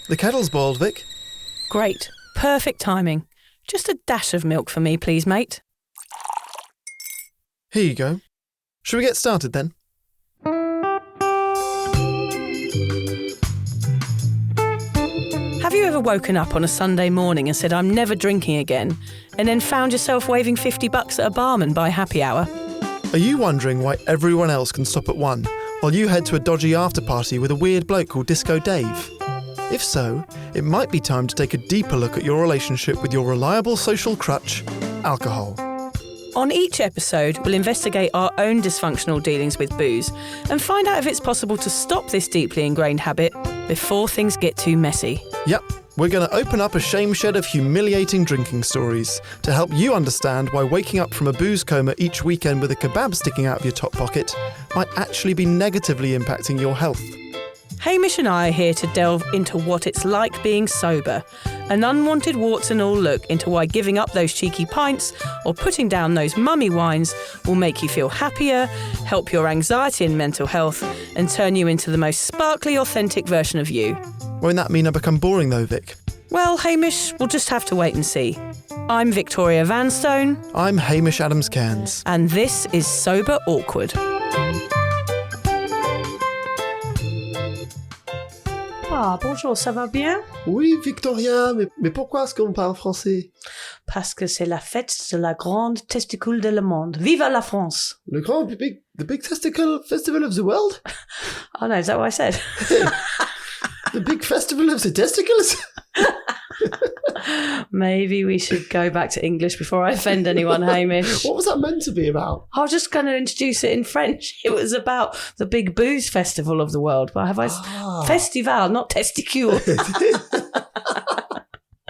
The kettle's boiled, Vic. Great. Perfect timing. Just a dash of milk for me, please, mate. Here you go. Shall we get started then? Have you ever woken up on a Sunday morning and said, I'm never drinking again, and then found yourself waving $50 at a barman by happy hour? Are you wondering why everyone else can stop at 1 while you head to a dodgy after-party with a weird bloke called Disco Dave? If so, it might be time to take a deeper look at your relationship with your reliable social crutch, alcohol. On each episode, we'll investigate our own dysfunctional dealings with booze and find out if it's possible to stop this deeply ingrained habit before things get too messy. Yep, we're going to open up a shame shed of humiliating drinking stories to help you understand why waking up from a booze coma each weekend with a kebab sticking out of your top pocket might actually be negatively impacting your health. Hamish and I are here to delve into what it's like being sober, an unwanted warts and all look into why giving up those cheeky pints or putting down those mummy wines will make you feel happier, help your anxiety and mental health, and turn you into the most sparkly, authentic version of you. Won't that mean I become boring though, Vic? Well, Hamish, we'll just have to wait and see. I'm Victoria Vanstone. I'm Hamish Adams-Cairns. And this is Sober Awkward. Ah, bonjour, ça va bien? Oui, Victoria, mais pourquoi est-ce qu'on parle français? Parce que c'est la fête de la grande testicule de le monde. Viva la France! The big testicle festival of the world? Oh no, is that what I said? The big festival of the testicles? Maybe we should go back to English before I offend anyone, Hamish. What was that meant to be about? I was just going to introduce it in French. It was about the big booze festival of the world. But have I... Festival, not testicule.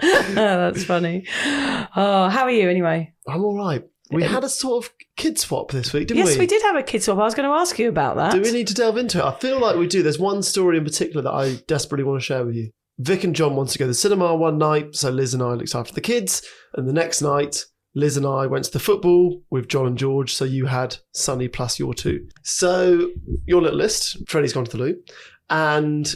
Oh, that's funny. Oh, how are you anyway? I'm all right. We had a sort of kid swap this week, didn't we? Yes, we did have a kid swap. I was going to ask you about that. Do we need to delve into it? I feel like we do. There's one story in particular that I desperately want to share with you. Vic and John wanted to go to the cinema one night, so Liz and I looked after the kids. And the next night, Liz and I went to the football with John and George, so you had Sonny plus your two. So your little list, Freddie's gone to the loo, and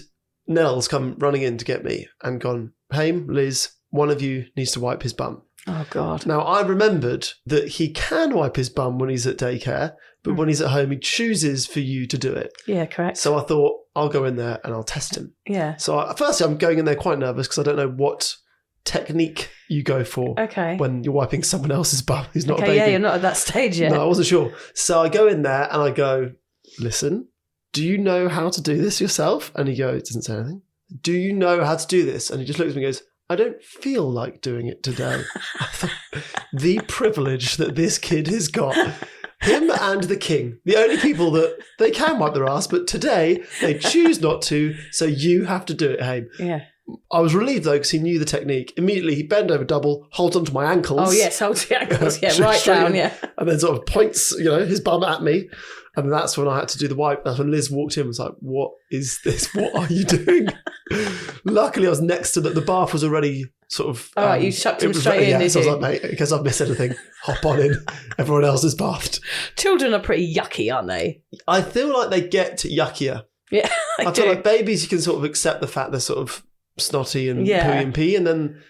Nell's come running in to get me and gone, Haim, Liz, one of you needs to wipe his bum. Oh, God. Now, I remembered that he can wipe his bum when he's at daycare, but when he's at home, he chooses for you to do it. Yeah, correct. So I thought, I'll go in there and I'll test him. Yeah. So firstly, I'm going in there quite nervous because I don't know what technique you go for when you're wiping someone else's bum who's not a baby. Yeah, you're not at that stage yet. No, I wasn't sure. So I go in there and I go, listen, do you know how to do this yourself? And he goes, doesn't say anything. Do you know how to do this? And he just looks at me and goes, I don't feel like doing it today. I thought, the privilege that this kid has got. Him and the king, the only people that they can wipe their ass, but today they choose not to, so you have to do it, Haim. Yeah. I was relieved though because he knew the technique. Immediately he bent over double, holds onto my ankles. Oh yes, holds the ankles, yeah, right down, yeah. And then sort of points, his bum at me. And that's when I had to do the wipe. That's when Liz walked in and was like, what is this? What are you doing? Luckily I was next to the bath was already sort of... All right, you chucked him straight in, did so you? I was like, mate, in case I've missed anything, hop on in. Everyone else is bathed. Children are pretty yucky, aren't they? I feel like they get yuckier. Yeah, I feel like babies, you can sort of accept the fact they're sort of snotty and poo and pee, and then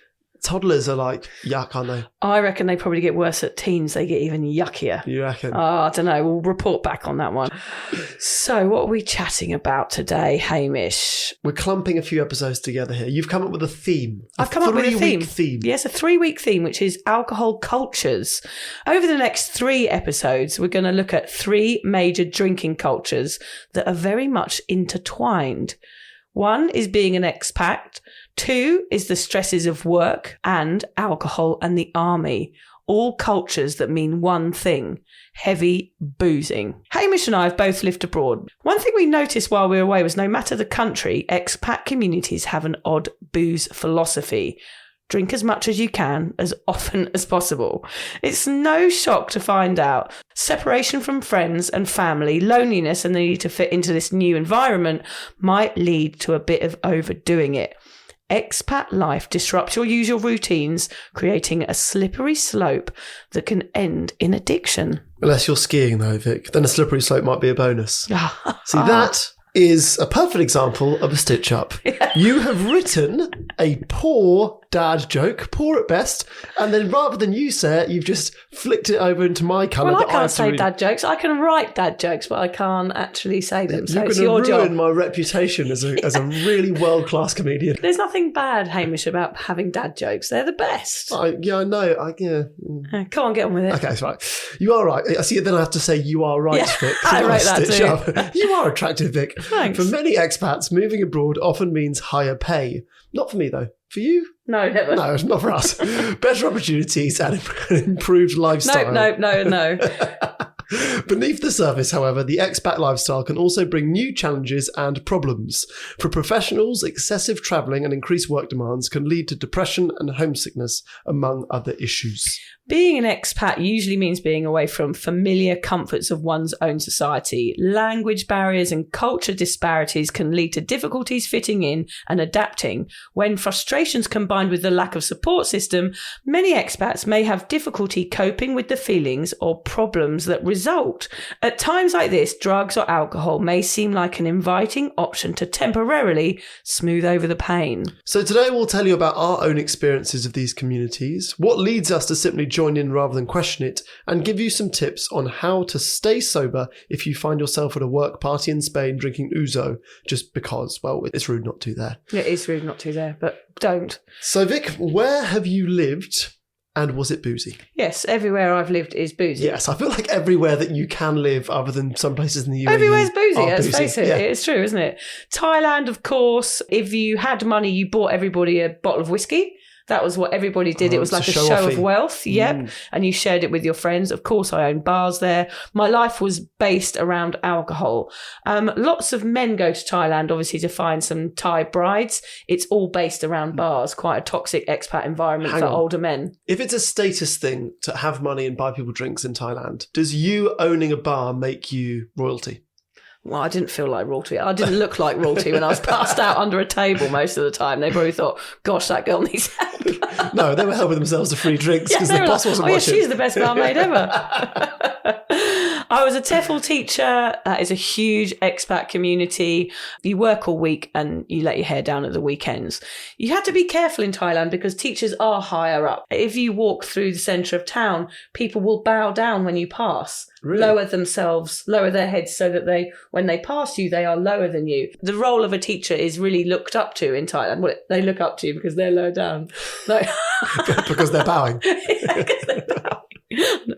toddlers are like yuck, aren't they? I reckon they probably get worse at teens. They get even yuckier. You reckon? Oh, I don't know. We'll report back on that one. So what are we chatting about today, Hamish? We're clumping a few episodes together here. You've come up with a theme. I've come up with a 3-week theme. Yes, a 3-week theme, which is alcohol cultures. Over the next 3 episodes, we're going to look at 3 major drinking cultures that are very much intertwined. 1 is being an expat. 2 is the stresses of work and alcohol and the army. All cultures that mean one thing: heavy boozing. Hamish and I have both lived abroad. One thing we noticed while we were away was no matter the country, expat communities have an odd booze philosophy. Drink as much as you can, as often as possible. It's no shock to find out separation from friends and family, loneliness, and the need to fit into this new environment might lead to a bit of overdoing it. Expat life disrupts your usual routines, creating a slippery slope that can end in addiction. Unless you're skiing though, Vic. Then a slippery slope might be a bonus. See, that is a perfect example of a stitch up. You have written a poor dad joke, poor at best, and then rather than you say it, you've just flicked it over into my colour. Well, I can't say dad jokes. I can write dad jokes, but I can't actually say them. So it's your job. You're going to ruin my reputation as a really world-class comedian. There's nothing bad, Hamish, about having dad jokes. They're the best. I know. Come on, get on with it. Okay, that's right. You are right. I see. Then I have to say you are right, Vic. I wrote that too. You are attractive, Vic. Thanks. For many expats, moving abroad often means higher pay. Not for me, though. For you? No, never. No, it's not for us. Better opportunities and improved lifestyle. No. Beneath the surface, however, the expat lifestyle can also bring new challenges and problems. For professionals, excessive travelling and increased work demands can lead to depression and homesickness, among other issues. Being an expat usually means being away from familiar comforts of one's own society. Language barriers and culture disparities can lead to difficulties fitting in and adapting. When frustrations combined with the lack of support system, many expats may have difficulty coping with the feelings or problems that result. At times like this, drugs or alcohol may seem like an inviting option to temporarily smooth over the pain. So today we'll tell you about our own experiences of these communities, what leads us to simply join in rather than question it, and give you some tips on how to stay sober if you find yourself at a work party in Spain drinking ouzo just because, well, it's rude not to there. It is rude not to there, but don't. So Vic, where have you lived and was it boozy? Yes, everywhere I've lived is boozy. Yes, I feel like everywhere that you can live other than some places in the UAE. Everywhere's boozy, let's boozy. face it. Yeah. It's true, isn't it? Thailand, of course, if you had money, you bought everybody a bottle of whiskey. That was what everybody did. It was like a show of wealth. Yep. And you shared it with your friends. Of course, I owned bars there. My life was based around alcohol. Lots of men go to Thailand, obviously, to find some Thai brides. It's all based around bars. Quite a toxic expat environment for older men. If it's a status thing to have money and buy people drinks in Thailand, does you owning a bar make you royalty? Well, I didn't feel like royalty. I didn't look like royalty when I was passed out under a table most of the time. They probably thought, gosh, that girl needs help. No, they were helping themselves to free drinks because the boss wasn't watching. She's the best barmaid ever. I was a TEFL teacher. That is a huge expat community. You work all week and you let your hair down at the weekends. You have to be careful in Thailand because teachers are higher up. If you walk through the centre of town, people will bow down when you pass. Really? Lower their heads so that when they pass you, they are lower than you. The role of a teacher is really looked up to in Thailand. Well, they look up to you because they're lower down. Because they're bowing. Because they're bowing.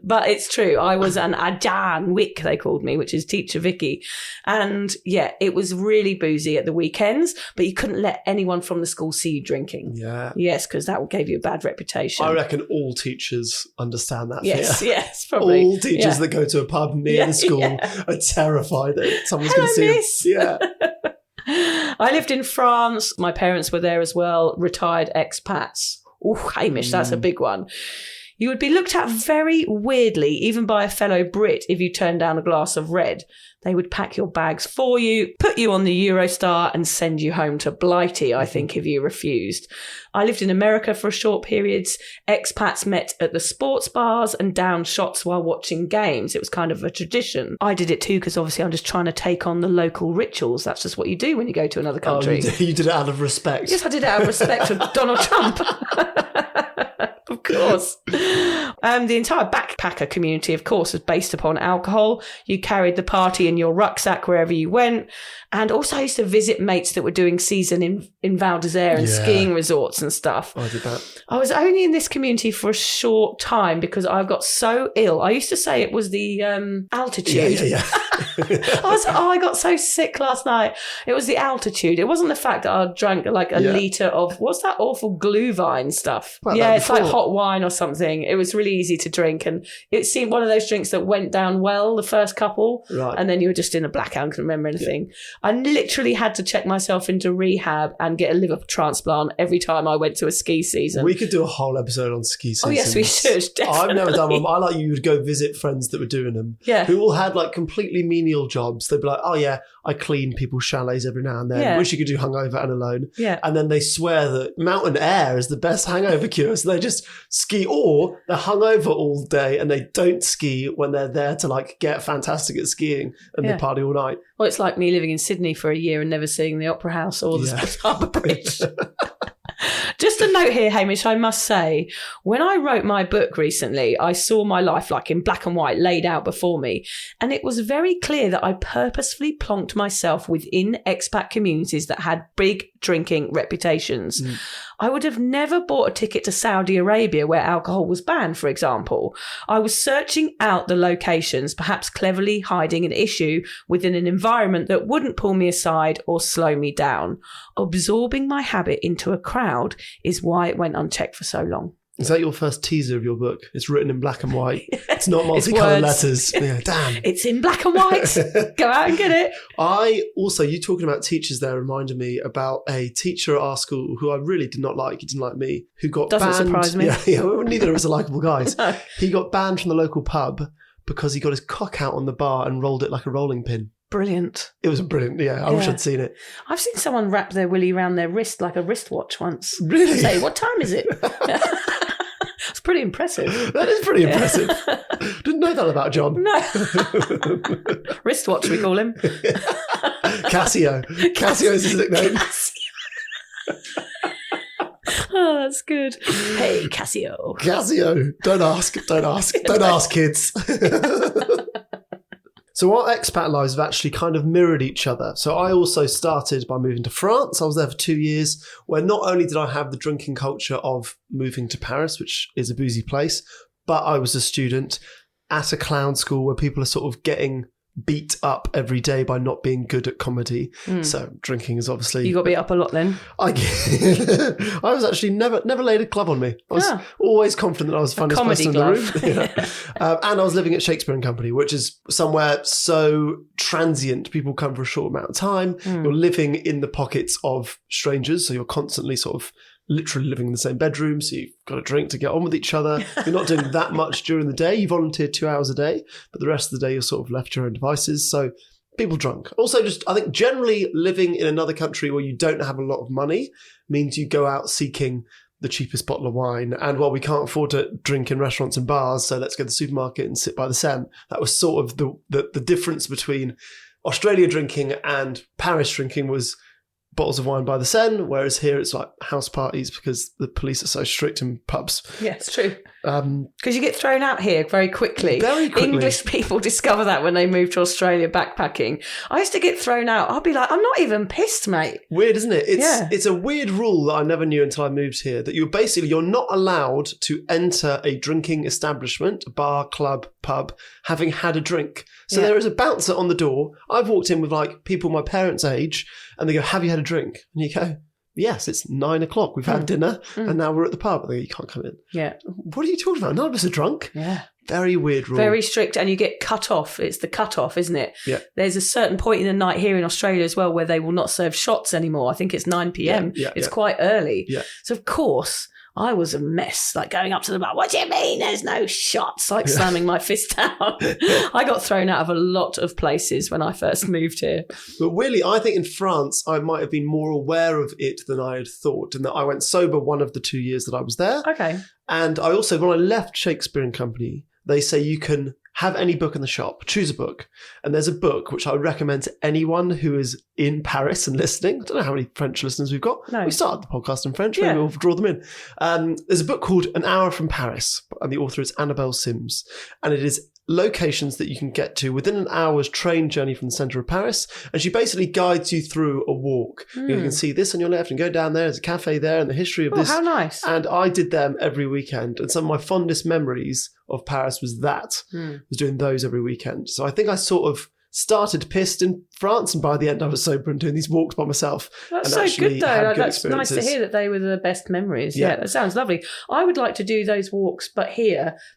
But it's true. I was an Ajan Wick, they called me, which is Teacher Vicky. And yeah, it was really boozy at the weekends, but you couldn't let anyone from the school see you drinking. Yeah. Yes, because that gave you a bad reputation. I reckon all teachers understand that fear. Yes, probably. All teachers that go to a pub near the school are terrified that someone's going to see them. Yeah. I lived in France. My parents were there as well, retired expats. Oh, Hamish, that's a big one. You would be looked at very weirdly, even by a fellow Brit, if you turned down a glass of red. They would pack your bags for you, put you on the Eurostar and send you home to Blighty, I think, if you refused. I lived in America for a short period. Expats met at the sports bars and downed shots while watching games. It was kind of a tradition. I did it too because obviously I'm just trying to take on the local rictuals. That's just what you do when you go to another country. Oh, you did it out of respect. Yes, I did it out of respect for Donald Trump. Of course. The entire backpacker community, of course, was based upon alcohol. You carried the party in your rucksack wherever you went. And also I used to visit mates that were doing season in Val d'Isère and skiing resorts and stuff. I did that. I was only in this community for a short time because I got so ill. I used to say it was the altitude. Yeah. I got so sick last night. It was the altitude. It wasn't the fact that I drank like a litre of, what's that awful Glühwein stuff? Well, it's like hot wine or something. It was really easy to drink. And it seemed one of those drinks that went down well the first couple. Right. And then you were just in a blackout and couldn't remember anything. Yeah. I literally had to check myself into rehab and get a liver transplant every time I went to a ski season. We could do a whole episode on ski seasons. Oh, yes, we should. Definitely. I've never done one. I like you would go visit friends that were doing them. Yeah. Who all had like completely menial jobs. They'd be like, oh yeah, I clean people's chalets every now and then, which you could do hungover and alone. Yeah. And then they swear that mountain air is the best hangover cure. So they just ski, or they're hungover all day and they don't ski when they're there to like get fantastic at skiing and they party all night. Well, it's like me living in Sydney for a year and never seeing the Opera House or the Harbour Bridge. Just a note here, Hamish, I must say, when I wrote my book recently, I saw my life like in black and white laid out before me. And it was very clear that I purposefully plonked myself within expat communities that had big drinking reputations. I would have never bought a ticket to Saudi Arabia where alcohol was banned, for example. I was searching out the locations, perhaps cleverly hiding an issue within an environment that wouldn't pull me aside or slow me down. Absorbing my habit into a crowd is why it went unchecked for so long. Is that your first teaser of your book? It's written in black and white. It's not multicoloured letters. Yeah, damn. It's in black and white. Go out and get it. You talking about teachers there reminded me about a teacher at our school who I really did not like. He didn't like me. Who got banned. Doesn't surprise me. Yeah, neither of us are likeable guys. No. He got banned from the local pub because he got his cock out on the bar and rolled it like a rolling pin. Brilliant. It was brilliant. Yeah, I wish I'd seen it. I've seen someone wrap their willy around their wrist like a wristwatch once. Really? Say, what time is it? It's pretty impressive. That is pretty impressive. Didn't know that about John. No. Wristwatch, we call him. Casio. Casio is his nickname. Oh, that's good. Hey, Casio. Casio. Don't ask. Don't ask, kids. So our expat lives have actually kind of mirrored each other. So I also started by moving to France. I was there for 2 years, where not only did I have the drinking culture of moving to Paris, which is a boozy place, but I was a student at a clown school where people are sort of getting beat up every day by not being good at comedy. So drinking is obviously... You got beat up a lot then? I was actually never laid a glove on me. I was always confident that I was the funniest person in the room. And I was living at Shakespeare and Company, which is somewhere so transient. People come for a short amount of time. You're living in the pockets of strangers, so you're constantly sort of literally living in the same bedroom, so you've got a drink to get on with each other. You're not doing that much during the day. You volunteer 2 hours a day, but the rest of the day you're sort of left to your own devices. So people drunk. Also, just I think generally living in another country where you don't have a lot of money means you go out seeking the cheapest bottle of wine. And while we can't afford to drink in restaurants and bars, so let's go to the supermarket and sit by the Seine. That was sort of the difference between Australia drinking and Paris drinking was bottles of wine by the Seine, whereas here it's like house parties because the police are so strict in pubs. Yeah, it's true. Because you get thrown out here very quickly. Very quickly. English people discover that when they move to Australia backpacking. I used to get thrown out. I'll be like, I'm not even pissed, mate. Weird, isn't it? It's a weird rule that I never knew until I moved here, that you're not allowed to enter a drinking establishment, a bar, club, pub, having had a drink. So there is a bouncer on the door. I've walked in with like people my parents' age and they go, have you had a drink? And you go, yes, it's 9 o'clock. We've had dinner and now we're at the pub. They go, you can't come in. Yeah. What are you talking about? None of us are drunk. Yeah. Very weird rule. Very strict. And you get cut off. It's the cut off, isn't it? Yeah. There's a certain point in the night here in Australia as well where they will not serve shots anymore. I think it's 9 p.m. It's quite early. Yeah. So, of course, I was a mess, like going up to the bar. What do you mean there's no shots? Like slamming my fist down. I got thrown out of a lot of places when I first moved here. But really, I think in France, I might have been more aware of it than I had thought, and that I went sober one of the 2 years that I was there. Okay. And I also, when I left Shakespeare and Company, they say you can have any book in the shop, choose a book. And there's a book which I would recommend to anyone who is in Paris and listening. I don't know how many French listeners we've got. No. We started the podcast in French, maybe we'll draw them in. There's a book called An Hour from Paris, and the author is Annabelle Sims. And it is locations that you can get to within an hour's train journey from the centre of Paris. And she basically guides you through a walk. You can see this on your left and go down there. There's a cafe there and the history of this. Oh, how nice. And I did them every weekend. And some of my fondest memories of Paris was was doing those every weekend. So I think I sort of started pissed in France, and by the end I was sober and doing these walks by myself. That's so good though. That's nice to hear that they were the best memories. Yeah, that sounds lovely. I would like to do those walks, but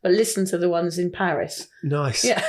listen to the ones in Paris. Nice. Yeah.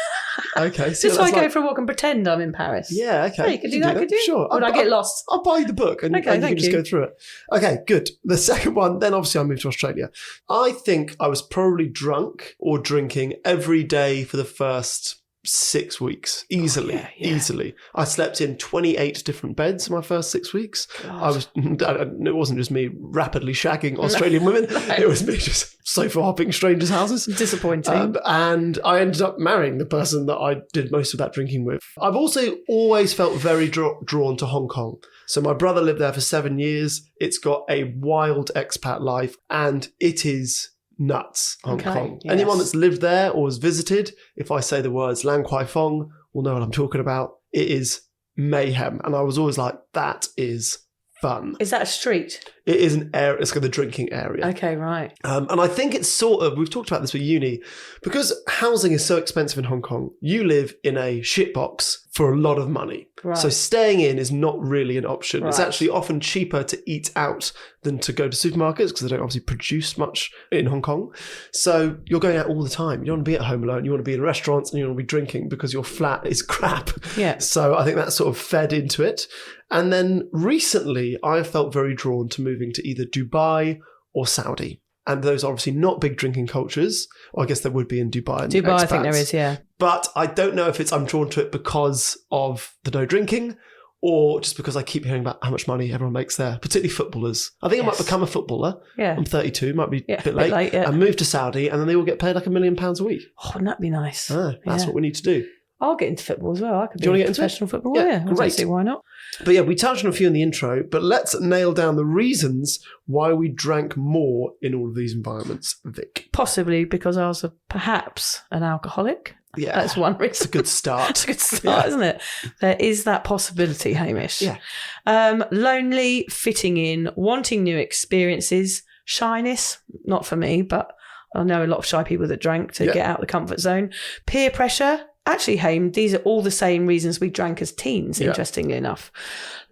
Okay. So I go for a walk and pretend I'm in Paris. Yeah, okay. Yeah, you could do that, could you? Sure. Would I get lost? I'll buy you the book and you can just go through it. Okay, good. The second one, then obviously I moved to Australia. I think I was probably drunk or drinking every day for the first 6 weeks, easily. I slept in 28 different beds in my first 6 weeks. It wasn't just me rapidly shagging Australian women. It was me just sofa hopping strangers' houses. Disappointing. And I ended up marrying the person that I did most of that drinking with. I've also always felt very drawn to Hong Kong. So my brother lived there for 7 years. It's got a wild expat life, and it is nuts, Hong Kong. Yes. Anyone that's lived there or has visited, if I say the words Lan Kwai Fong, will know what I'm talking about. It is mayhem. And I was always like, that is fun. Is that a street? It is an area. It's got the drinking area. Okay, right. And I think it's we've talked about this with uni, because housing is so expensive in Hong Kong. You live in a shitbox for a lot of money. Right. So staying in is not really an option. Right. It's actually often cheaper to eat out than to go to supermarkets, because they don't obviously produce much in Hong Kong. So you're going out all the time. You don't want to be at home alone. You want to be in restaurants and you want to be drinking because your flat is crap. Yeah. So I think that sort of fed into it. And then recently I felt very drawn to moving to either Dubai or Saudi. And those are obviously not big drinking cultures. Well, I guess there would be in Dubai. And Dubai, expats. I think there is, yeah. But I don't know if I'm drawn to it because of the no drinking, or just because I keep hearing about how much money everyone makes there, particularly footballers. I think I might become a footballer. Yeah. I'm 32, might be a bit late. late. Yeah. And move to Saudi, and then they all get paid like £1 million a week. Oh, wouldn't that be nice? That's what we need to do. I'll get into football as well. I could Do you be want a to get into professional football. Yeah, I don't great. see why not. But yeah, we touched on a few in the intro, but let's nail down the reasons why we drank more in all of these environments, Vic. Possibly because I was perhaps an alcoholic. Yeah. That's one reason. It's a good start. It's a good start, isn't it? There is that possibility, Hamish. Yeah. Lonely, fitting in, wanting new experiences, shyness, not for me, but I know a lot of shy people that drank to get out of the comfort zone. Peer pressure. Actually, Haim, these are all the same reasons we drank as teens, interestingly enough.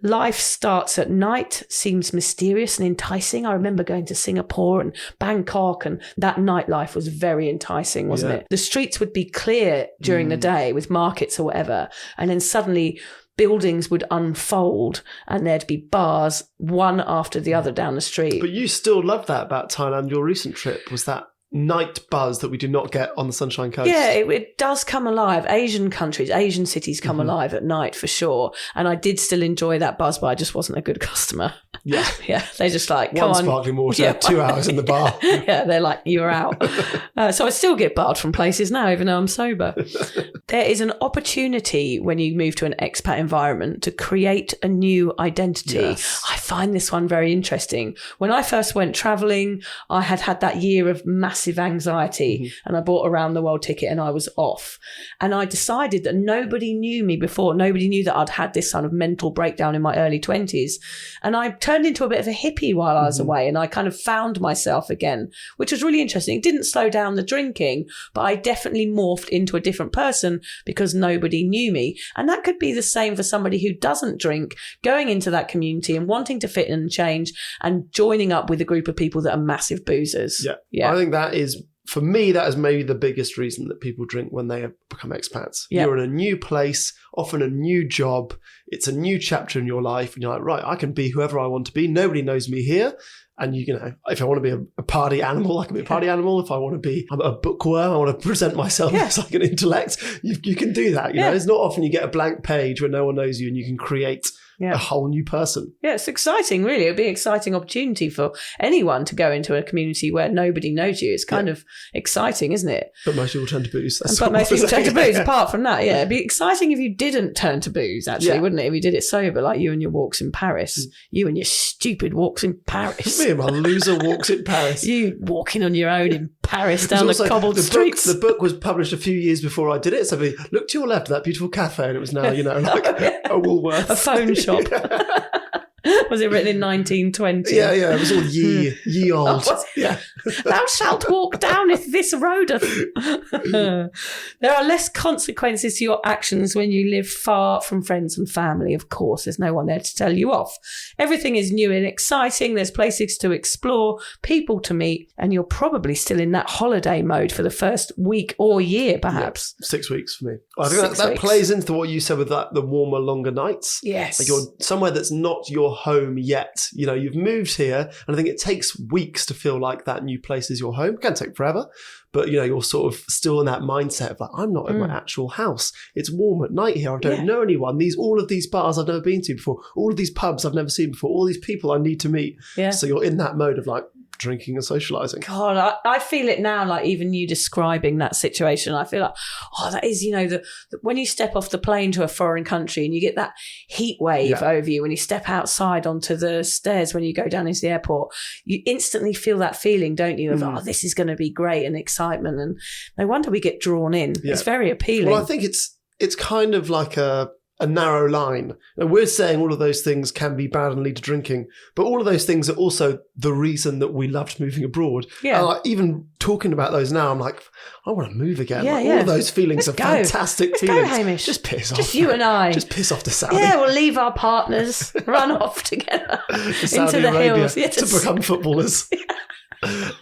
Life starts at night, seems mysterious and enticing. I remember going to Singapore and Bangkok, and that nightlife was very enticing, wasn't it? The streets would be clear during the day with markets or whatever, and then suddenly buildings would unfold and there'd be bars one after the other down the street. But you still love that about Thailand. Your recent trip was that night buzz that we do not get on the Sunshine Coast. Yeah, it does come alive. Asian countries, Asian cities come alive at night for sure. And I did still enjoy that buzz, but I just wasn't a good customer. Yeah. Yeah, they just like, come One on. sparkling water, 2 hours in the bar. Yeah, they're like, you're out. So I still get barred from places now, even though I'm sober. There is an opportunity when you move to an expat environment to create a new identity. Yes. I find this one very interesting. When I first went traveling, I had that year of massive anxiety and I bought a round the world ticket and I was off. And I decided that nobody knew me before. Nobody knew that I'd had this kind of mental breakdown in my early 20s. And I turned into a bit of a hippie while I was away, and I kind of found myself again, which was really interesting. It didn't slow down the drinking, but I definitely morphed into a different person because nobody knew me. And that could be the same for somebody who doesn't drink, going into that community and wanting to fit in and change and joining up with a group of people that are massive boozers. Yeah. I think that is, for me, that is maybe the biggest reason that people drink when they become expats. Yeah. You're in a new place, often a new job. It's a new chapter in your life. And you're like, right, I can be whoever I want to be. Nobody knows me here. And you know, if I want to be a party animal, I can be a party animal. If I want to be a bookworm, I want to present myself as like an intellect. You can do that. You know, it's not often you get a blank page where no one knows you and you can create a whole new person. Yeah, it's exciting, really. It'd be an exciting opportunity for anyone to go into a community where nobody knows you. It's kind of exciting, isn't it? But most people turn to booze. But most people turn to booze. Apart from that, it'd be exciting if you didn't turn to booze, actually, wouldn't it? If you did it sober, like you and your walks in Paris. You and your stupid walks in Paris. Me and my loser walks in Paris. You walking on your own in Paris down the cobbled streets. The book was published a few years before I did it. So look to your left, that beautiful cafe, and it was now, you know, like a Woolworths. A phone shop. Was it written in 1920? Yeah, it was all ye old. Yeah. Thou shalt walk downeth this roadeth. There are less consequences to your actions when you live far from friends and family, of course. There's no one there to tell you off. Everything is new and exciting. There's places to explore, people to meet, and you're probably still in that holiday mode for the first week or year, perhaps. Yeah, 6 weeks for me. I think that plays into what you said with the warmer, longer nights. Yes. Like you're somewhere that's not your home yet. You know, you've moved here, and I think it takes weeks to feel like that new place is your home. It can take forever, but you know, you're sort of still in that mindset of like, I'm not in my actual house. It's warm at night here. I don't know anyone. All of these bars I've never been to before, all of these pubs I've never seen before, all these people I need to meet. Yeah. So you're in that mode of like drinking and socializing. God, I feel it now, like even you describing that situation, I feel like, oh, that is, you know, when you step off the plane to a foreign country and you get that heat wave over you when you step outside onto the stairs when you go down into the airport, you instantly feel that feeling, don't you, of, oh, this is going to be great, and excitement, and no wonder we get drawn in. Yeah. It's very appealing. Well, I think it's kind of like a narrow line. And we're saying all of those things can be bad and lead to drinking, but all of those things are also the reason that we loved moving abroad. Yeah. And like, even talking about those now, I'm like, I want to move again. Yeah, like, all of those feelings are fantastic feelings. Let's go, Hamish. Just piss off. Just you and I. Just piss off to Saudi. Yeah, we'll leave our partners, run off together into the hills. To become footballers.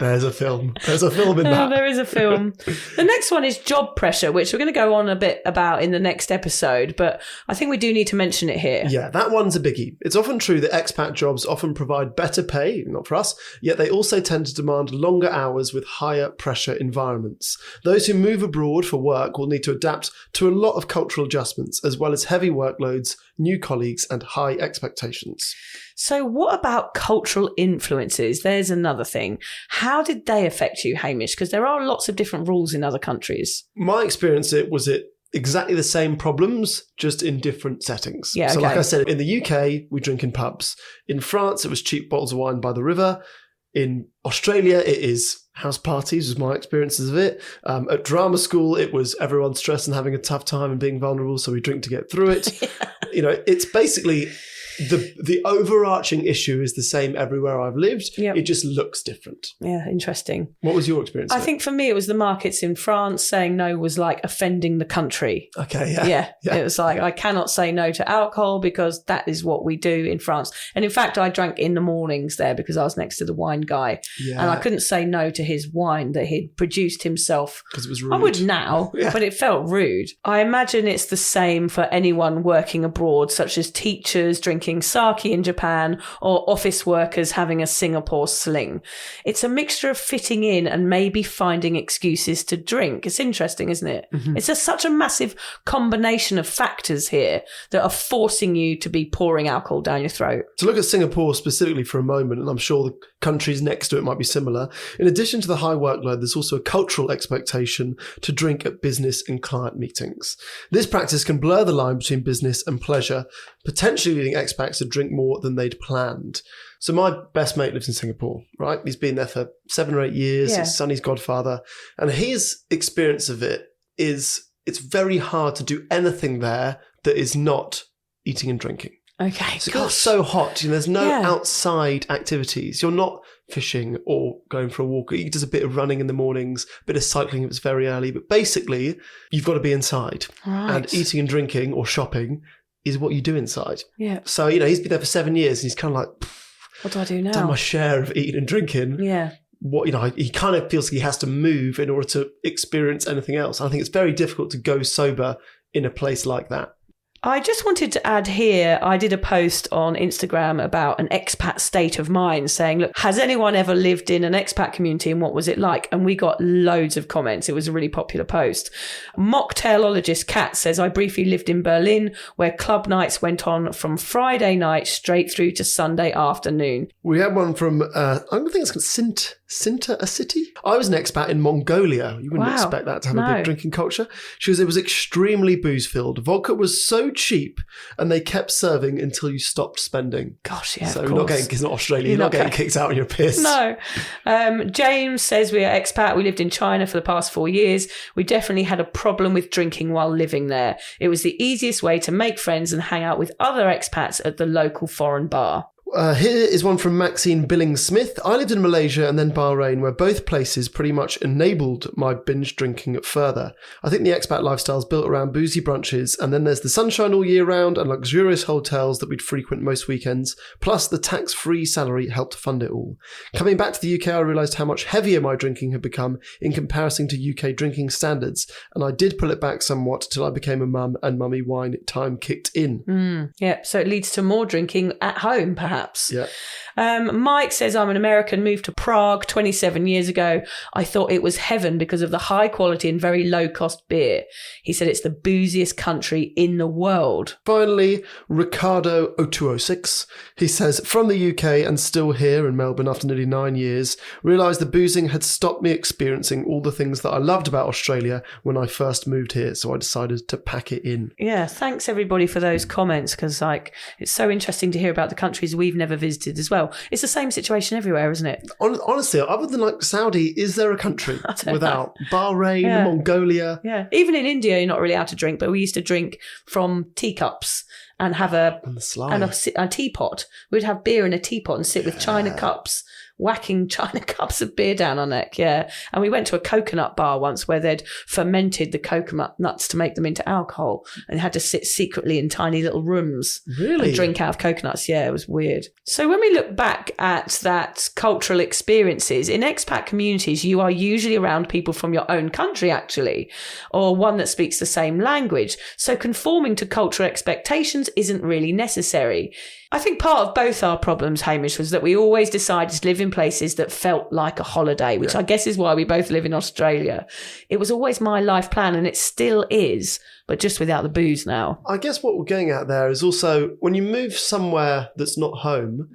There's a film. There's a film in that. There is a film. The next one is job pressure, which we're going to go on a bit about in the next episode, but I think we do need to mention it here. Yeah, that one's a biggie. It's often true that expat jobs often provide better pay, not for us, yet they also tend to demand longer hours with higher pressure environments. Those who move abroad for work will need to adapt to a lot of cultural adjustments, as well as heavy workloads, new colleagues, and high expectations. So what about cultural influences? There's another thing. How did they affect you, Hamish? Because there are lots of different rules in other countries. My experience was exactly the same problems, just in different settings. Yeah, so like I said, in the UK, we drink in pubs. In France, it was cheap bottles of wine by the river. In Australia, it is house parties, was my experiences of it. At drama school, it was everyone stressed and having a tough time and being vulnerable, so we drink to get through it. You know, it's basically... The overarching issue is the same everywhere I've lived. Yep. It just looks different. Yeah, interesting. What was your experience? I think for me, it was the markets in France. Saying no was like offending the country. Okay, yeah. It was like, I cannot say no to alcohol because that is what we do in France. And in fact, I drank in the mornings there because I was next to the wine guy. Yeah. And I couldn't say no to his wine that he'd produced himself. Because it was rude. I would now, but it felt rude. I imagine it's the same for anyone working abroad, such as teachers drinking sake in Japan or office workers having a Singapore sling. It's a mixture of fitting in and maybe finding excuses to drink. It's interesting, isn't it? Mm-hmm. It's such a massive combination of factors here that are forcing you to be pouring alcohol down your throat. To look at Singapore specifically for a moment, and I'm sure the countries next to it might be similar, in addition to the high workload, there's also a cultural expectation to drink at business and client meetings. This practice can blur the line between business and pleasure, potentially leading expats to drink more than they'd planned. So my best mate lives in Singapore, right? He's been there for 7 or 8 years. Yeah. He's Sonny's godfather. And his experience of it is it's very hard to do anything there that is not eating and drinking. Okay. So it's so hot. You know, there's no outside activities. You're not fishing or going for a walk. He does a bit of running in the mornings, a bit of cycling if it's very early. But basically, you've got to be inside. Right. And eating and drinking or shopping is what you do inside. Yeah. So, you know, he's been there for 7 years and he's kind of like, what do I do now? Done my share of eating and drinking. Yeah. What, you know, he kind of feels like he has to move in order to experience anything else. I think it's very difficult to go sober in a place like that. I just wanted to add here, I did a post on Instagram about an expat state of mind saying, look, has anyone ever lived in an expat community and what was it like? And we got loads of comments. It was a really popular post. Mocktailologist Kat says, I briefly lived in Berlin where club nights went on from Friday night straight through to Sunday afternoon. We had one from, I think it's called Sinta, a city. I was an expat in Mongolia. You wouldn't expect that to have a big drinking culture. She was, it was extremely booze-filled. Vodka was so cheap and they kept serving until you stopped spending. Gosh, yeah, so of you're not course. getting, it's not Australia, you're not getting kicked out on your piss. No. James says we are expat. We lived in China for the past 4 years. We definitely had a problem with drinking while living there. It was the easiest way to make friends and hang out with other expats at the local foreign bar. Here is one from Maxine Billing-Smith. I lived in Malaysia and then Bahrain, where both places pretty much enabled my binge drinking further. I think the expat lifestyle is built around boozy brunches, and then there's the sunshine all year round and luxurious hotels that we'd frequent most weekends, plus the tax-free salary helped fund it all. Coming back to the UK, I realised how much heavier my drinking had become in comparison to UK drinking standards, and I did pull it back somewhat till I became a mum and mummy wine time kicked in. Yeah, so it leads to more drinking at home, perhaps. Yeah. Mike says, I'm an American, moved to Prague 27 years ago. I thought it was heaven because of the high quality and very low cost beer. He said it's the booziest country in the world. Finally, Ricardo0206. He says, from the UK and still here in Melbourne after nearly 9 years, realised the boozing had stopped me experiencing all the things that I loved about Australia when I first moved here, so I decided to pack it in. Yeah, thanks everybody for those comments, because it's so interesting to hear about the countries we've never visited as well. It's the same situation everywhere, isn't it? Honestly, other than Saudi, is there a country without Bahrain, Mongolia? Yeah, even in India, you're not really allowed to drink, but we used to drink from teacups and have a teapot. We'd have beer in a teapot and sit with china cups, whacking china cups of beer down our neck, yeah. And we went to a coconut bar once where they'd fermented the coconut nuts to make them into alcohol and had to sit secretly in tiny little rooms and drink out of coconuts. Yeah, it was weird. So when we look back at that cultural experiences, in expat communities, you are usually around people from your own country, actually, or one that speaks the same language. So conforming to cultural expectations isn't really necessary. I think part of both our problems, Hamish, was that we always decided to live in places that felt like a holiday, which I guess is why we both live in Australia. It was always my life plan, and it still is, but just without the booze now. I guess what we're getting at there is also when you move somewhere that's not home,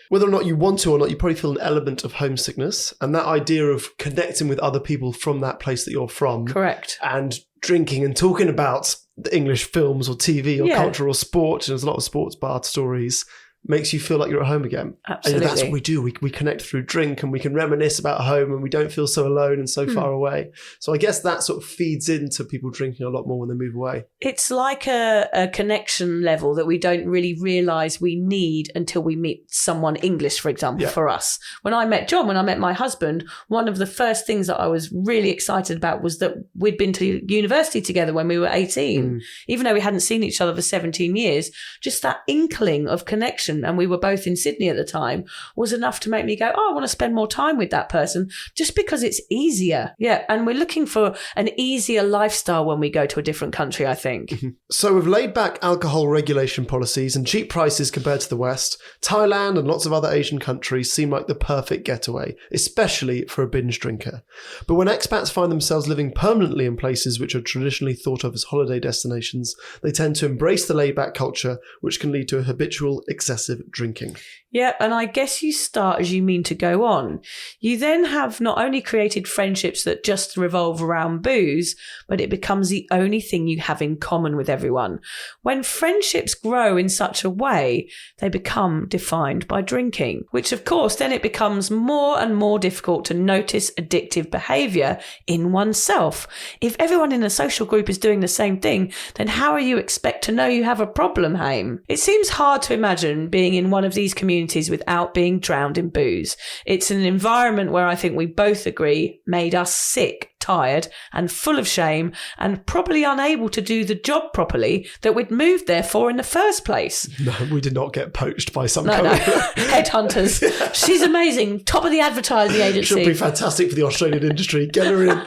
whether or not you want to or not, you probably feel an element of homesickness, and that idea of connecting with other people from that place that you're from. Correct. And drinking and talking about the English films or TV or culture or sport. There's a lot of sports bar stories. Makes you feel like you're at home again. Absolutely. And that's what we do. We connect through drink and we can reminisce about home and we don't feel so alone and so far away. So I guess that sort of feeds into people drinking a lot more when they move away. It's like a connection level that we don't really realise we need until we meet someone English, for example, for us. When I met John, when I met my husband, one of the first things that I was really excited about was that we'd been to university together when we were 18. Even though we hadn't seen each other for 17 years, just that inkling of connection, and we were both in Sydney at the time, was enough to make me go, I want to spend more time with that person just because it's easier. Yeah, and we're looking for an easier lifestyle when we go to a different country, I think. So with laid back alcohol regulation policies and cheap prices compared to the West, Thailand and lots of other Asian countries seem like the perfect getaway, especially for a binge drinker. But when expats find themselves living permanently in places which are traditionally thought of as holiday destinations, they tend to embrace the laid back culture, which can lead to a habitual excessive drinking. Yeah, and I guess you start as you mean to go on. You then have not only created friendships that just revolve around booze, but it becomes the only thing you have in common with everyone. When friendships grow in such a way, they become defined by drinking, which of course then it becomes more and more difficult to notice addictive behaviour in oneself. If everyone in a social group is doing the same thing, then how are you expect to know you have a problem, Haim? It seems hard to imagine being in one of these communities without being drowned in booze. It's an environment where I think we both agree made us sick, tired and full of shame and probably unable to do the job properly that we'd moved there for in the first place. No, we did not get poached by some headhunters. Yeah. She's amazing. Top of the advertising agency. She'll be fantastic for the Australian industry. Get her in.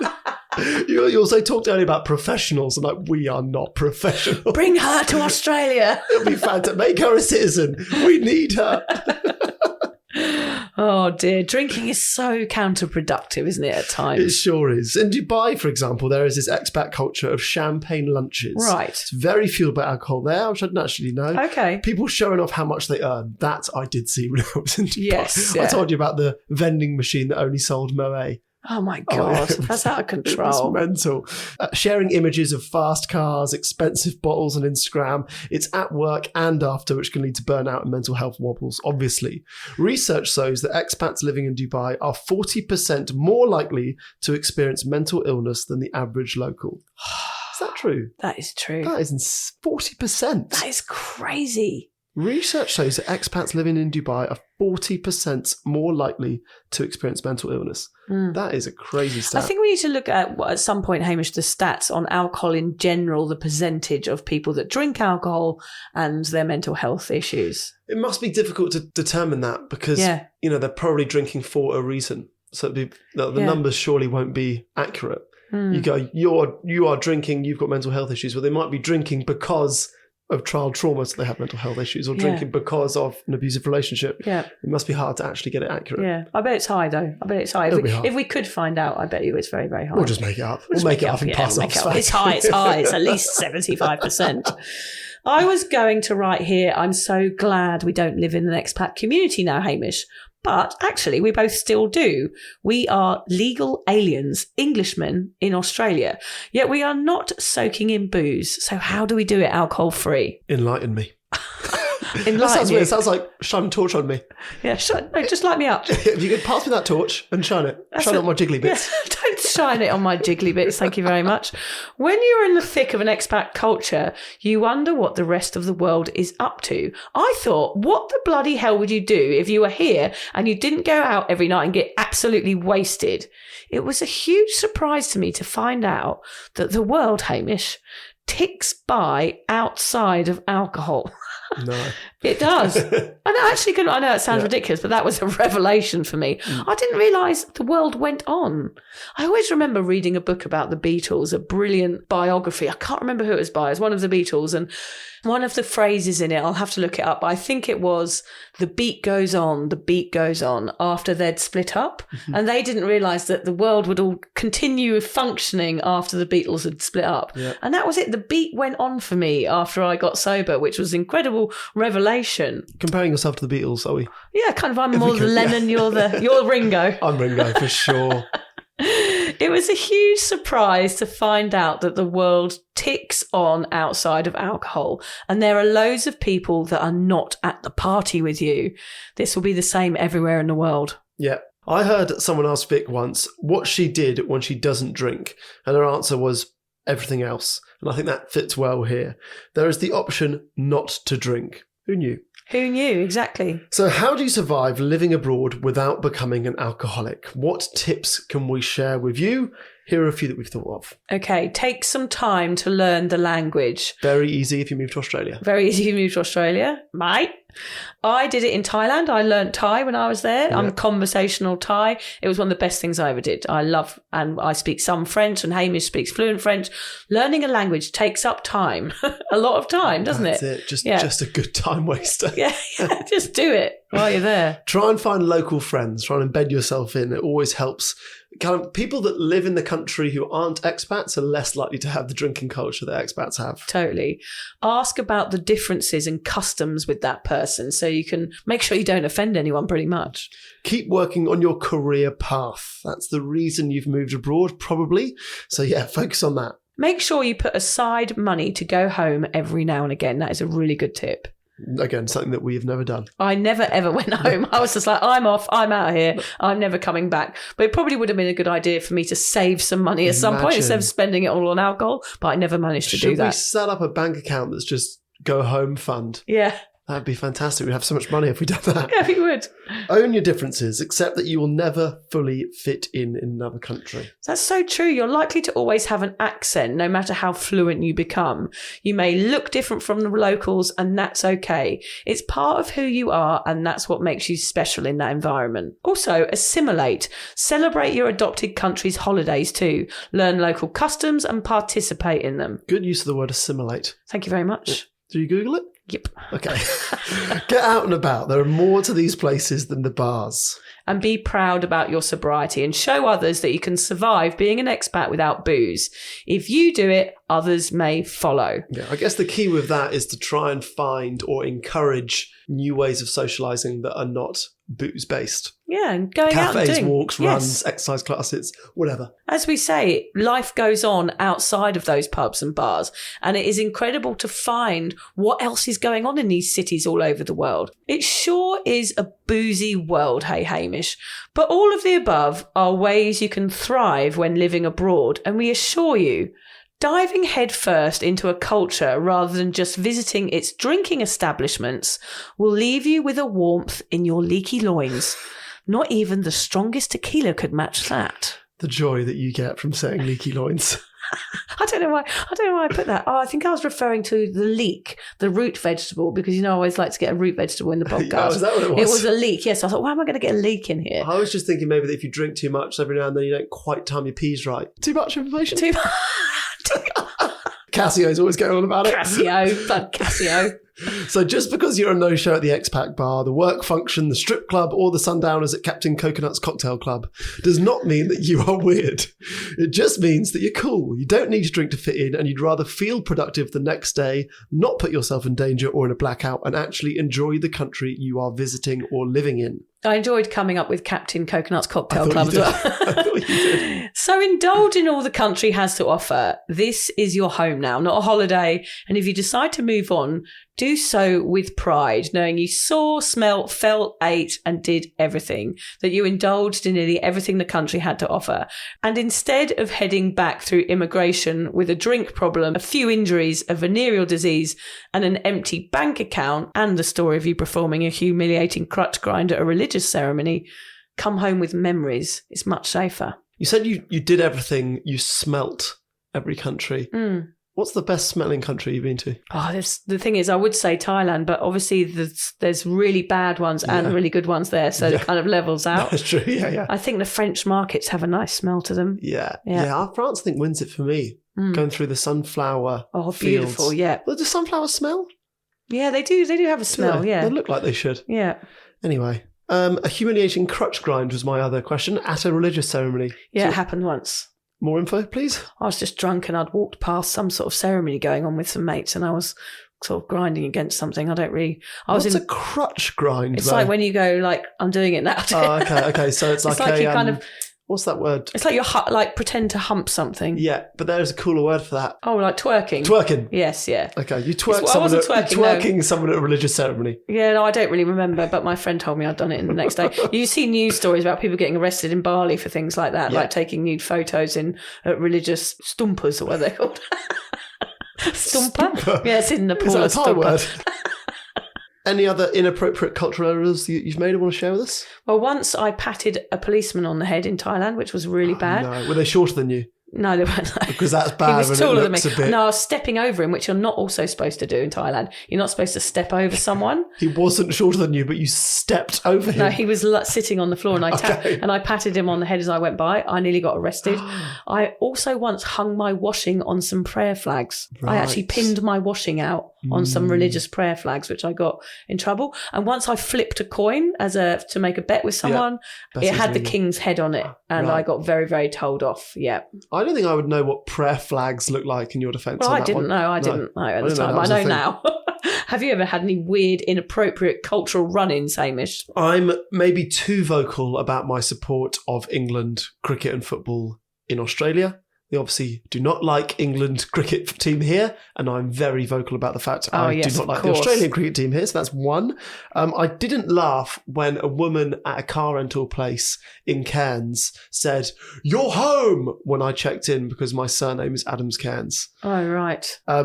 You also talked earlier about professionals, and we are not professional. Bring her to Australia. It'll be fantastic. Make her a citizen. We need her. Oh dear, drinking is so counterproductive, isn't it, at times? It sure is. In Dubai, for example, there is this expat culture of champagne lunches. Right. It's very fueled by alcohol there, which I didn't actually know. Okay. People showing off how much they earn. That I did see when I was in Dubai. Yes. I told you about the vending machine that only sold Moët. Oh my God, that's out of control. It's mental. Sharing images of fast cars, expensive bottles on Instagram. It's at work and after, which can lead to burnout and mental health wobbles, obviously. Research shows that expats living in Dubai are 40% more likely to experience mental illness than the average local. Is that true? That is true. That is 40%. That is crazy. Research shows that expats living in Dubai are 40% more likely to experience mental illness. That is a crazy stat. I think we need to look at some point, Hamish, the stats on alcohol in general, the percentage of people that drink alcohol and their mental health issues. It must be difficult to determine that because, they're probably drinking for a reason. So the numbers surely won't be accurate. You go, you are drinking, you've got mental health issues. Well, they might be drinking because of child trauma, so they have mental health issues, or drinking because of an abusive relationship. Yeah. It must be hard to actually get it accurate. Yeah. I bet it's high, though. I bet it's high. If we could find out, I bet you it's very, very high. We'll just make it up. We'll make it up and pass it off. It's high. It's at least 75%. I was going to write here, I'm so glad we don't live in an expat community now, Hamish. But actually, we both still do. We are legal aliens, Englishmen in Australia. Yet we are not soaking in booze. So how do we do it alcohol-free? Enlighten me. That sounds weird. It sounds like shine a torch on me. Yeah, just light me up. If you could pass me that torch and shine it. Shine it on my jiggly bits. Yeah, don't shine it on my jiggly bits. Thank you very much. When you're in the thick of an expat culture, you wonder what the rest of the world is up to. I thought, what the bloody hell would you do if you were here and you didn't go out every night and get absolutely wasted? It was a huge surprise to me to find out that the world, Hamish, ticks by outside of alcohol. No. It does. And I know it sounds ridiculous, but that was a revelation for me. I didn't realise the world went on. I always remember reading a book about the Beatles, a brilliant biography. I can't remember who it was by. It was one of the Beatles. And one of the phrases in it, I'll have to look it up, but I think it was, the beat goes on, after they'd split up. Mm-hmm. And they didn't realise that the world would all continue functioning after the Beatles had split up. Yep. And that was it. The beat went on for me after I got sober, which was incredible revelation. Comparing yourself to the Beatles, are we? Yeah, kind of. I'm more the Lennon, you're Ringo. I'm Ringo for sure. It was a huge surprise to find out that the world ticks on outside of alcohol, and there are loads of people that are not at the party with you. This will be the same everywhere in the world. Yeah. I heard someone ask Vic once what she did when she doesn't drink, and her answer was everything else. And I think that fits well here. There is the option not to drink. Who knew? Who knew? Exactly. So how do you survive living abroad without becoming an alcoholic? What tips can we share with you? Here are a few that we've thought of. Okay, take some time to learn the language. Very easy if you move to Australia. Very easy if you move to Australia, mate. I did it in Thailand. I learnt Thai when I was there. Yeah. I'm conversational Thai. It was one of the best things I ever did. I love, and I speak some French, and Hamish speaks fluent French. Learning a language takes up time. A lot of time, doesn't it? That's it. Just a good time waster. Yeah, just do it while you're there. Try and find local friends. Try and embed yourself in. It always helps. Kind of people that live in the country who aren't expats are less likely to have the drinking culture that expats have. Totally. Ask about the differences and customs with that person so you can make sure you don't offend anyone pretty much. Keep working on your career path. That's the reason you've moved abroad, probably. So yeah, focus on that. Make sure you put aside money to go home every now and again. That is a really good tip. Again, something that we have never done. I never, ever went home. I was just like, I'm off. I'm out of here. I'm never coming back. But it probably would have been a good idea for me to save some money at some point instead of spending it all on alcohol. But I never managed to do that. Should we set up a bank account that's just go home fund? Yeah. That'd be fantastic. We'd have so much money if we did that. Yeah, we would. Own your differences. Accept that you will never fully fit in another country. That's so true. You're likely to always have an accent, no matter how fluent you become. You may look different from the locals, and that's okay. It's part of who you are, and that's what makes you special in that environment. Also, assimilate. Celebrate your adopted country's holidays too. Learn local customs and participate in them. Good use of the word assimilate. Thank you very much. Did you Google it? Yep. Okay. Get out and about. There are more to these places than the bars. And be proud about your sobriety and show others that you can survive being an expat without booze. If you do it, others may follow. Yeah, I guess the key with that is to try and find or encourage new ways of socialising that are not booze-based. Yeah, and going out and doing... Cafes, walks, runs, exercise classes, whatever. As we say, life goes on outside of those pubs and bars, and it is incredible to find what else is going on in these cities all over the world. It sure is a boozy world, hey Hamish. But all of the above are ways you can thrive when living abroad, and we assure you, Diving headfirst into a culture rather than just visiting its drinking establishments will leave you with a warmth in your leaky loins. Not even the strongest tequila could match that. The joy that you get from saying leaky loins. I don't know why I put that. Oh, I think I was referring to the leek, the root vegetable, because I always like to get a root vegetable in the podcast. Oh, is that what it was? It was a leek, yes. I thought, why am I going to get a leek in here? I was just thinking maybe that if you drink too much every now and then, you don't quite time your peas right. Too much information? Too Cassio's always going on about it. Casio. So just because you're a no-show at the Expat bar, the work function, the strip club, or the sundowners at Captain Coconut's cocktail club does not mean that you are weird. It just means that you're cool. You don't need to drink to fit in, and you'd rather feel productive the next day, not put yourself in danger or in a blackout, and actually enjoy the country you are visiting or living in. I enjoyed coming up with Captain Coconut's Cocktail Club as well. I thought you did. So indulge in all the country has to offer. This is your home now, not a holiday. And if you decide to move on, do so with pride, knowing you saw, smelt, felt, ate, and did everything, that you indulged in nearly everything the country had to offer. And instead of heading back through immigration with a drink problem, a few injuries, a venereal disease, and an empty bank account, and the story of you performing a humiliating crutch grind at a religious ceremony, come home with memories. It's much safer. You said you did everything, you smelt every country. What's the best smelling country you've been to? Oh, the thing is, I would say Thailand, but obviously there's really bad ones and really good ones there, so it kind of levels out. That's true, yeah. I think the French markets have a nice smell to them. Yeah. France, I think, wins it for me. Going through the sunflower fields. Beautiful, yeah. Well, do sunflowers smell? Yeah, they do. They do have a smell, yeah. They look like they should. Yeah. Anyway, a humiliating crutch grind was my other question at a religious ceremony. Yeah, it happened once. More info, please? I was just drunk and I'd walked past some sort of ceremony going on with some mates and I was sort of grinding against something. What's a crutch grind? It's like when you go like, I'm doing it now. Oh, okay. So it's like you kind of... What's that word? It's like you're pretend to hump something. Yeah, but there's a cooler word for that. Oh, like twerking. Twerking. Yes, yeah. Okay, you twerk I wasn't twerking someone at a religious ceremony. Yeah, no, I don't really remember, but my friend told me I'd done it the next day. You see news stories about people getting arrested in Bali for things like that, like taking nude photos in religious stumpers, or what they're called. Stumper? Yeah, it's in Nepal. Is that a Thai word? Any other inappropriate cultural errors you've made and want to share with us? Well, once I patted a policeman on the head in Thailand, which was really bad. No. Were they shorter than you? No, they weren't. Because that's bad. He was taller than me. A bit... No, I was stepping over him, which you're not also supposed to do in Thailand. You're not supposed to step over someone. He wasn't shorter than you, but you stepped over him. No, he was sitting on the floor and I patted him on the head as I went by. I nearly got arrested. I also once hung my washing on some prayer flags. Right. I actually pinned my washing out on some religious prayer flags, which I got in trouble. And once I flipped a coin to make a bet with someone, it had the king's head on it. And I got very, very told off. Yeah. I don't think I would know what prayer flags look like in your defence. Well, I didn't know at the time. I know now. Have you ever had any weird, inappropriate cultural run-ins, Hamish? I'm maybe too vocal about my support of England cricket and football in Australia. They obviously do not like England cricket team here, and I'm very vocal about the fact I do not like the Australian cricket team here, so that's one. I didn't laugh when a woman at a car rental place in Cairns said, "You're home," when I checked in because my surname is Adams Cairns. Oh, right. I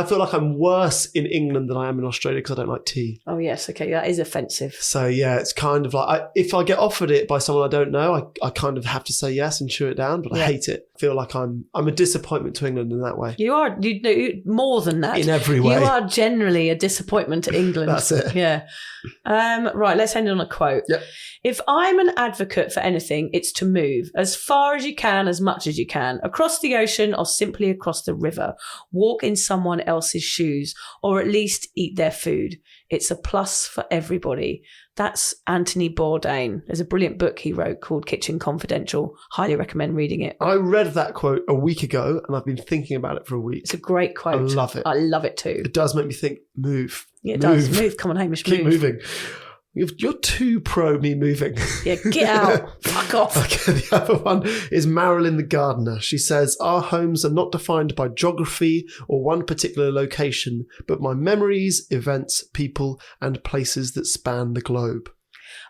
feel like I'm worse in England than I am in Australia because I don't like tea. Oh, yes, okay, that is offensive. So, yeah, it's kind of like, if I get offered it by someone I don't know, I kind of have to say yes and chew it down, but I hate it. I feel like I'm a disappointment to England in that way. You are more than that. In every way. You are generally a disappointment to England. That's it. Yeah. Right, let's end on a quote. Yep. If I'm an advocate for anything, it's to move as far as you can, as much as you can, across the ocean or simply across the river. Walk in someone else's shoes or at least eat their food. It's a plus for everybody. That's Anthony Bourdain. There's a brilliant book he wrote called Kitchen Confidential. Highly recommend reading it. I read that quote a week ago and I've been thinking about it for a week. It's a great quote. I love it. I love it too. It does make me think, move. Yeah, it does. Move. Come on, Hamish, move. Keep moving. You're too pro me moving. Yeah, get out. Fuck off. Okay, the other one is Marilyn the Gardener. She says, our homes are not defined by geography or one particular location, but by memories, events, people, and places that span the globe.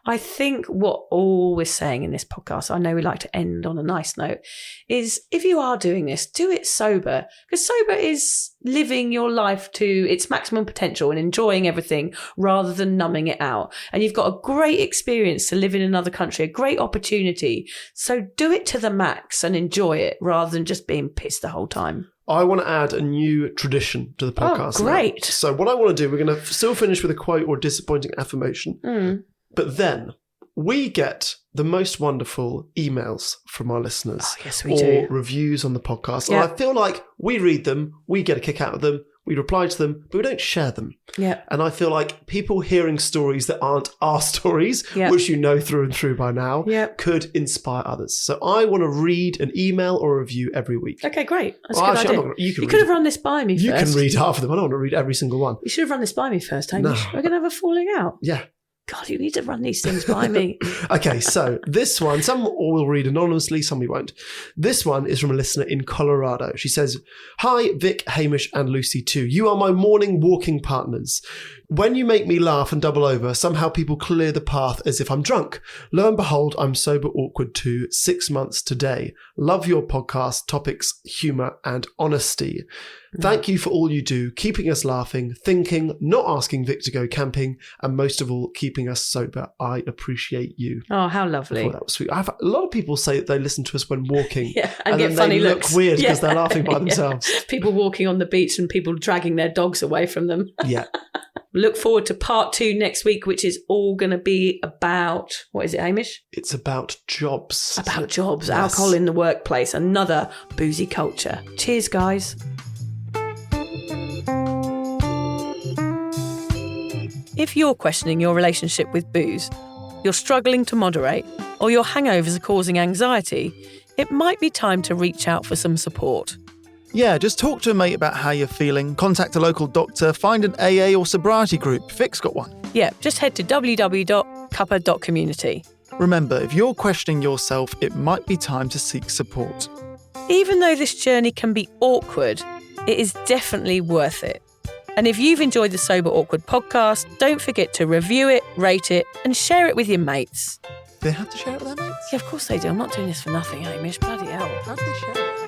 I think what all we're saying in this podcast, I know we like to end on a nice note, is if you are doing this, do it sober. Because sober is living your life to its maximum potential and enjoying everything rather than numbing it out. And you've got a great experience to live in another country, a great opportunity. So do it to the max and enjoy it rather than just being pissed the whole time. I want to add a new tradition to the podcast. Oh, great. Now. So what I want to do, we're going to still finish with a quote or disappointing affirmation. But then we get the most wonderful emails from our listeners. Oh, yes, we do. Or reviews on the podcast. Yeah. And I feel like we read them, we get a kick out of them, we reply to them, but we don't share them. Yeah. And I feel like people hearing stories that aren't our stories, which you know through and through by now, could inspire others. So I want to read an email or a review every week. Okay, great. That's a good idea. You could have run this by me first. You can read half of them. I don't want to read every single one. You should have run this by me first, Hamish. No. We're going to have a falling out. Yeah. God, you need to run these things by me. Okay, so this one, some will read anonymously, some we won't. This one is from a listener in Colorado. She says, "Hi, Vic, Hamish, and Lucy too. You are my morning walking partners. When you make me laugh and double over, somehow people clear the path as if I'm drunk. Lo and behold, I'm sober awkward too, 6 months today. Love your podcast, topics, humour, and honesty. Thank you for all you do, keeping us laughing, thinking, not asking Vic to go camping, and most of all, keeping us sober. I appreciate you." Oh, how lovely. I thought that was sweet. A lot of people say that they listen to us when walking. and get then funny they looks. look weird because they're laughing by themselves. People walking on the beach and people dragging their dogs away from them. Yeah. Look forward to part 2 next week, which is all going to be about, what is it, Hamish? It's about jobs. About jobs, Yes. alcohol in the workplace, another boozy culture. Cheers, guys. If you're questioning your relationship with booze, you're struggling to moderate, or your hangovers are causing anxiety, it might be time to reach out for some support. Yeah, just talk to a mate about how you're feeling, contact a local doctor, find an AA or sobriety group. Vic's got one. Yeah, just head to www.cuppa.community. Remember, if you're questioning yourself, it might be time to seek support. Even though this journey can be awkward, it is definitely worth it. And if you've enjoyed the Sober Awkward podcast, don't forget to review it, rate it, and share it with your mates. They have to share it with their mates? Yeah, of course they do. I'm not doing this for nothing, Hamish. Bloody hell. How do they share it?